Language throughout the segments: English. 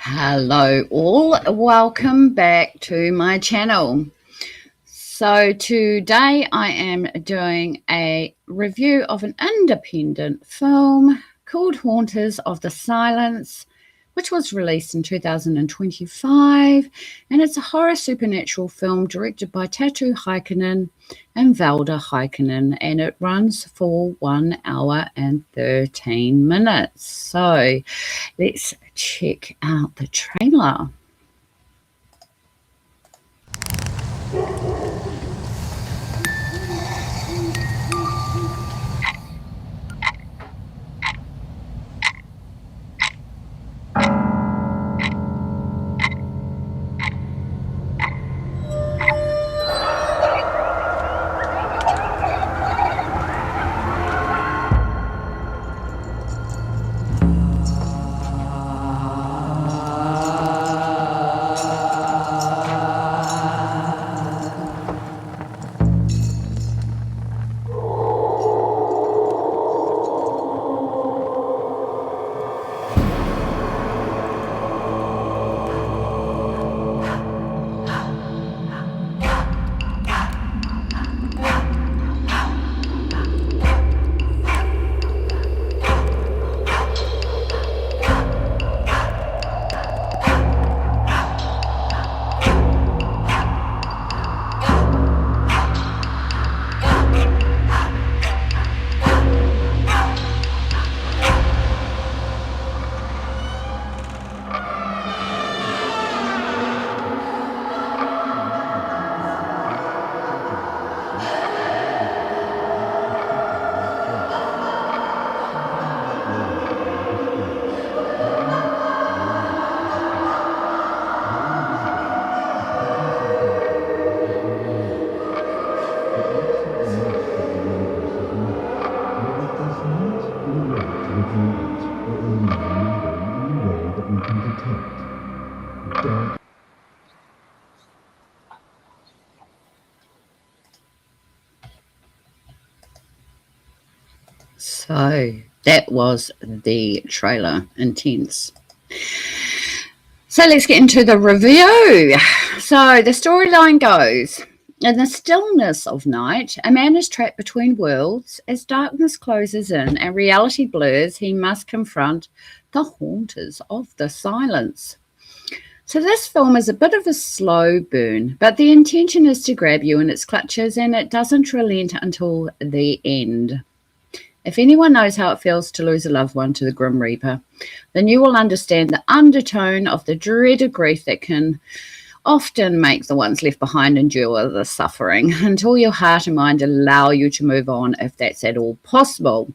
Hello all, welcome back to my channel. So today I am doing a review of an independent film called Haunters of the Silence, which was released in 2025, and it's a horror supernatural film directed by Thorsson-Heikkinen and Veleda, and it runs for 1 hour and 13 minutes. So let's check out the trailer. So that was the trailer. Intense. So let's get into the review. So the storyline goes: in the stillness of night, a man is trapped between worlds. As darkness closes in and reality blurs, he must confront the haunters of the silence. So this film is a bit of a slow burn, but the intention is to grab you in its clutches, and it doesn't relent until the end. If anyone knows how it feels to lose a loved one to the Grim Reaper, then you will understand the undertone of the dreaded grief that can often make the ones left behind endure the suffering until your heart and mind allow you to move on, if that's at all possible.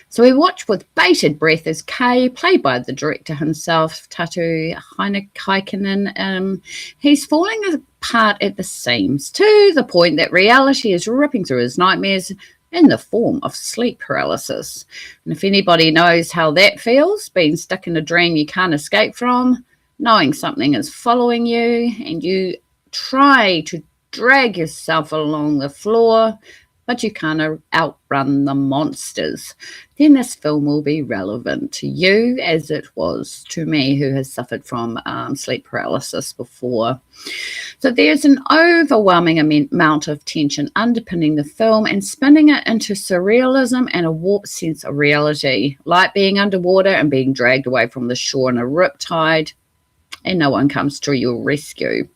So we watch with bated breath as Kay, played by the director himself, Tatu-Heikkinen, he's falling apart at the seams to the point that reality is ripping through his nightmares in the form of sleep paralysis. And if anybody knows how that feels, being stuck in a dream you can't escape from, knowing something is following you and you try to drag yourself along the floor, but you can't outrun the monsters, then this film will be relevant to you as it was to me, who has suffered from sleep paralysis before. So there's an overwhelming amount of tension underpinning the film and spinning it into surrealism and a warped sense of reality, like being underwater and being dragged away from the shore in a riptide, and no one comes to your rescue.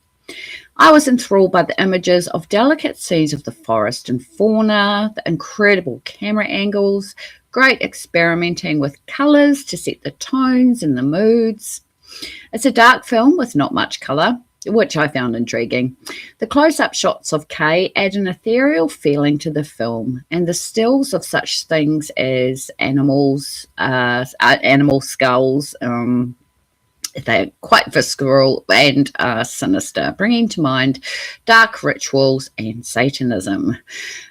I was enthralled by the images of delicate scenes of the forest and fauna, the incredible camera angles, great experimenting with colours to set the tones and the moods. It's a dark film with not much colour, which I found intriguing. The close-up shots of Kay add an ethereal feeling to the film, and the stills of such things as animal skulls, they're quite visceral and sinister, bringing to mind dark rituals and Satanism.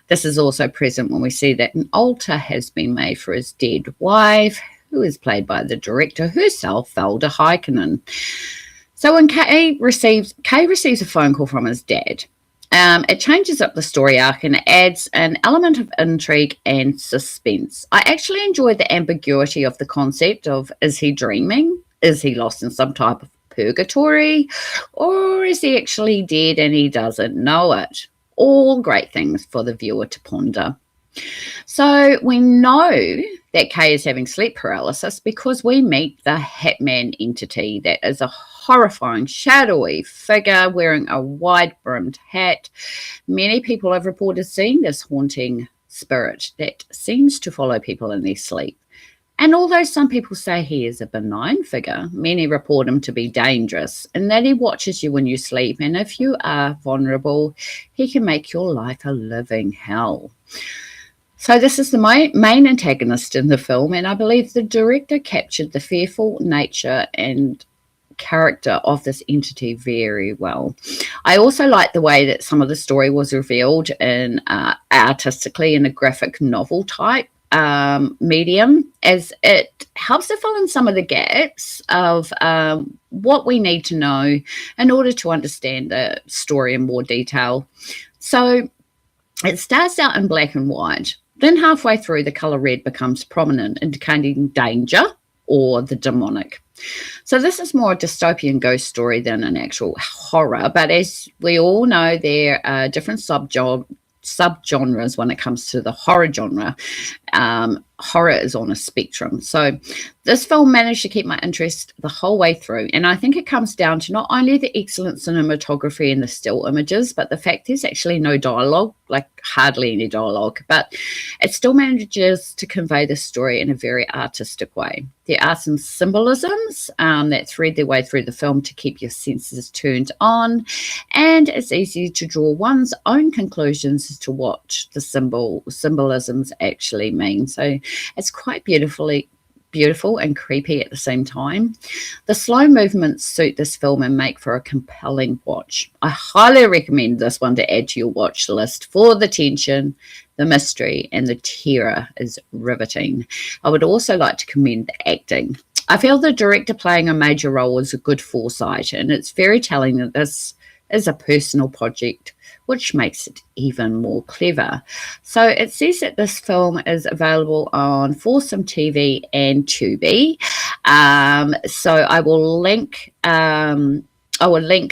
This is also present when we see that an altar has been made for his dead wife, who is played by the director herself, Veleda Heikkinen. So when Kay receives a phone call from his dad, it changes up the story arc and adds an element of intrigue and suspense. I actually enjoyed the ambiguity of the concept of, is he dreaming? Is he lost in some type of purgatory, or is he actually dead and he doesn't know it? All great things for the viewer to ponder. So we know that Kay is having sleep paralysis because we meet the Hitman entity. That is a horrifying, shadowy figure wearing a wide-brimmed hat. Many people have reported seeing this haunting spirit that seems to follow people in their sleep. And although some people say he is a benign figure, many report him to be dangerous and that he watches you when you sleep. And if you are vulnerable, he can make your life a living hell. So this is the main antagonist in the film, and I believe the director captured the fearful nature and character of this entity very well. I also like the way that some of the story was revealed in artistically in a graphic novel type medium, as it helps to fill in some of the gaps of what we need to know in order to understand the story in more detail. So it starts out in black and white. Then halfway through, the color red becomes prominent, indicating danger or the demonic. So this is more a dystopian ghost story than an actual horror. But as we all know, there are different subgenres when it comes to the horror genre. Horror is on a spectrum. So this film managed to keep my interest the whole way through. And I think it comes down to not only the excellent cinematography and the still images, but the fact there's actually no dialogue, like hardly any dialogue, but it still manages to convey the story in a very artistic way. There are some symbolisms that thread their way through the film to keep your senses turned on, and it's easy to draw one's own conclusions as to what the symbolisms actually mean. So it's quite beautiful and creepy at the same time. The slow movements suit this film and make for a compelling watch. I highly recommend this one to add to your watch list for the tension, the mystery, and the terror is riveting. I would also like to commend the acting. I feel the director playing a major role is a good foresight, and it's very telling that this is a personal project, which makes it even more clever. So it says that this film is available on Thorsson TV and Tubi. So I will link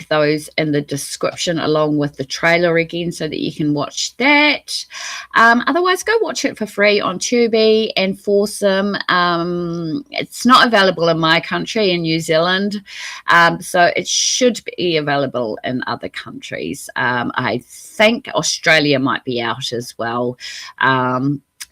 those in the description along with the trailer again so that you can watch that. Otherwise, go watch it for free on Tubi and Thorsson. It's not available in my country, in New Zealand, so it should be available in other countries. I think Australia might be out as well.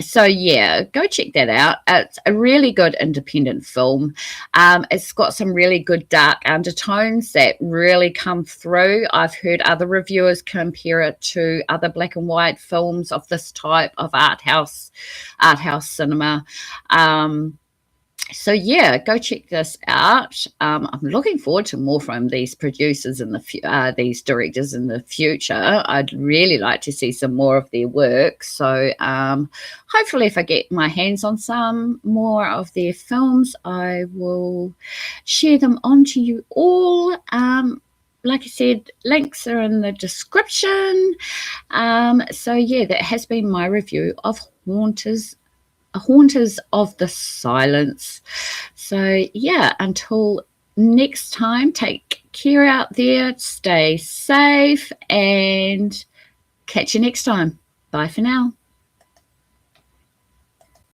So yeah, go check that out. It's a really good independent film. It's got some really good dark undertones that really come through. I've heard other reviewers compare it to other black and white films of this type of art house cinema. So yeah, go check this out. I'm looking forward to more from these producers and these directors in the future. I'd really like to see some more of their work. So hopefully if I get my hands on some more of their films, I will share them on to you all. Like I said, links are in the description. So yeah, that has been my review of Haunters of the Silence. So yeah, until next time, take care out there, stay safe, and catch you next time. Bye for now.